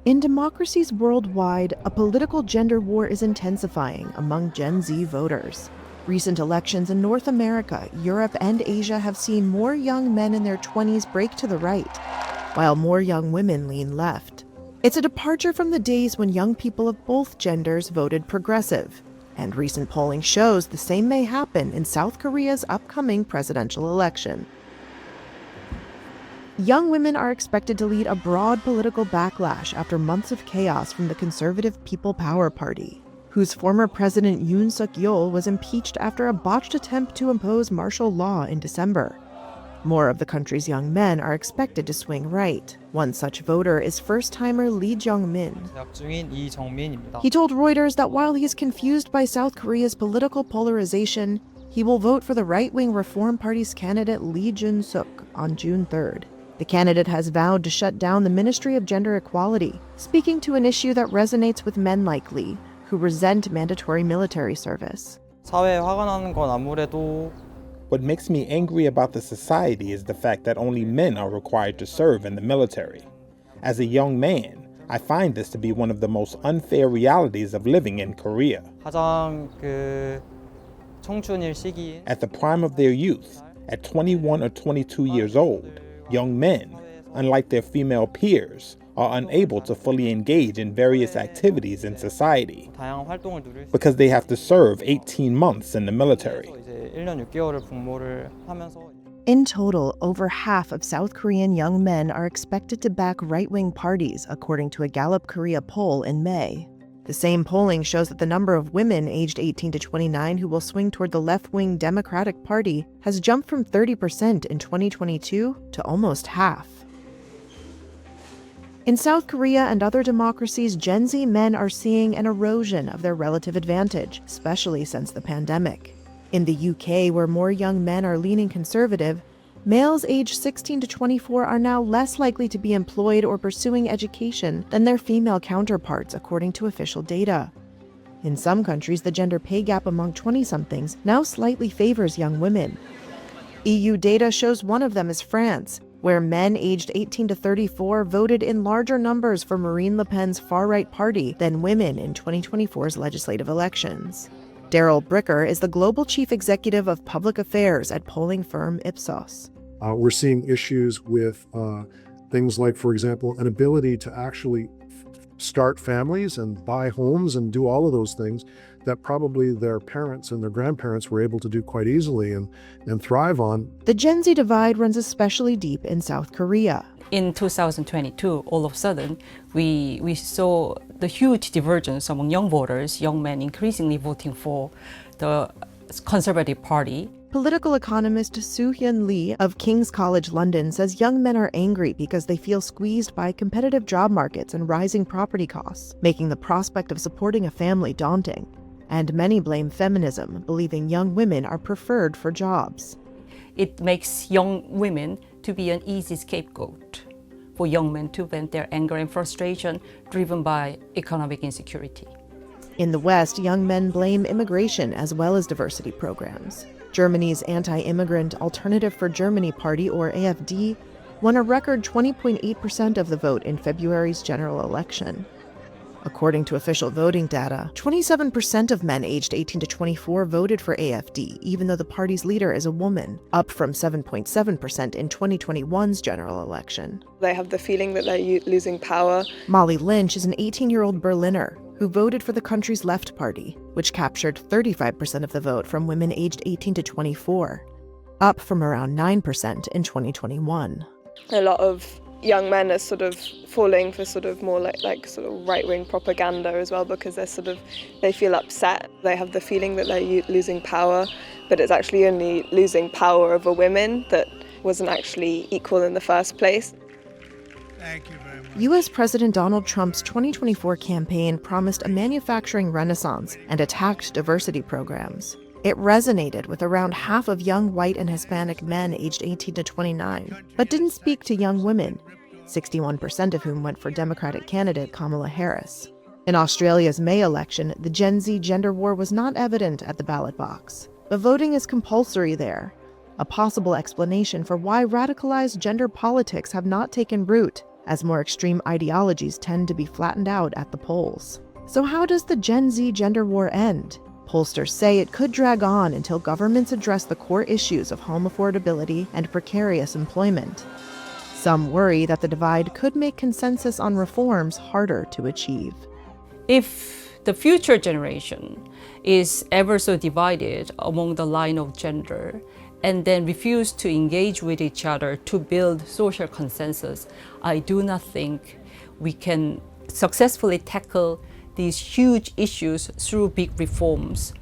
In democracies worldwide, a political gender war is intensifying among Gen Z voters. Recent elections in North America, Europe, and Asia have seen more young men in their 20s break to the right, while more young women lean left. It's a departure from the days when young people of both genders voted progressive, and recent polling shows the same may happen in South Korea's upcoming presidential election. Young women are expected to lead a broad political backlash after months of chaos from the conservative People Power Party, whose former president Yoon Suk-yeol was impeached after a botched attempt to impose martial law in December. More of the country's young men are expected to swing right. One such voter is first-timer Lee Jung-min. He told Reuters that while he's confused by South Korea's political polarization, he will vote for the right-wing Reform Party's candidate Lee Jun-suk on June 3rd. The candidate has vowed to shut down the Ministry of Gender Equality, speaking to an issue that resonates with men like Lee, who resent mandatory military service. What makes me angry about the society is the fact that only men are required to serve in the military. As a young man, I find this to be one of the most unfair realities of living in Korea. At the prime of their youth, at 21 or 22 years old, young men, unlike their female peers, are unable to fully engage in various activities in society because they have to serve 18 months in the military. In total, over half of South Korean young men are expected to back right-wing parties, according to a Gallup Korea poll in May. The same polling shows that the number of women aged 18 to 29 who will swing toward the left-wing Democratic Party has jumped from 30% in 2022 to almost half. In South Korea and other democracies, Gen Z men are seeing an erosion of their relative advantage, especially since the pandemic. In the UK, where more young men are leaning conservative, males aged 16 to 24 are now less likely to be employed or pursuing education than their female counterparts, according to official data. In some countries, the gender pay gap among 20-somethings now slightly favors young women. EU data shows one of them is France, where men aged 18 to 34 voted in larger numbers for Marine Le Pen's far-right party than women in 2024's legislative elections. Daryl Bricker is the global chief executive of public affairs at polling firm Ipsos. We're seeing issues with things like, for example, an ability to actually start families and buy homes and do all of those things that probably their parents and their grandparents were able to do quite easily and thrive on. The Gen Z divide runs especially deep in South Korea. In 2022, all of a sudden, we saw the huge divergence among young voters, young men increasingly voting for the Conservative Party. Political economist Soo-hyun Lee of King's College London says young men are angry because they feel squeezed by competitive job markets and rising property costs, making the prospect of supporting a family daunting. And many blame feminism, believing young women are preferred for jobs. It makes young women to be an easy scapegoat for young men to vent their anger and frustration driven by economic insecurity. In the West, young men blame immigration as well as diversity programs. Germany's Anti-Immigrant Alternative for Germany Party, or AfD, won a record 20.8% of the vote in February's general election. According to official voting data, 27% of men aged 18 to 24 voted for AfD, even though the party's leader is a woman, up from 7.7% in 2021's general election. They have the feeling that they're losing power. Molly Lynch is an 18-year-old Berliner who voted for the country's Left Party, which captured 35% of the vote from women aged 18 to 24, up from around 9% in 2021. A lot of young men are sort of falling for sort of more like sort of right-wing propaganda as well, because they feel upset. They have the feeling that they're losing power, but it's actually only losing power over women that wasn't actually equal in the first place. Thank you very much. U.S. President Donald Trump's 2024 campaign promised a manufacturing renaissance and attacked diversity programs. It resonated with around half of young white and Hispanic men aged 18 to 29, but didn't speak to young women, 61% of whom went for Democratic candidate Kamala Harris. In Australia's May election, the Gen Z gender war was not evident at the ballot box, but voting is compulsory there, a possible explanation for why radicalized gender politics have not taken root as more extreme ideologies tend to be flattened out at the polls. So how does the Gen Z gender war end? Pollsters say it could drag on until governments address the core issues of home affordability and precarious employment. Some worry that the divide could make consensus on reforms harder to achieve. If the future generation is ever so divided along the line of gender and then refuse to engage with each other to build social consensus, I do not think we can successfully tackle these huge issues through big reforms.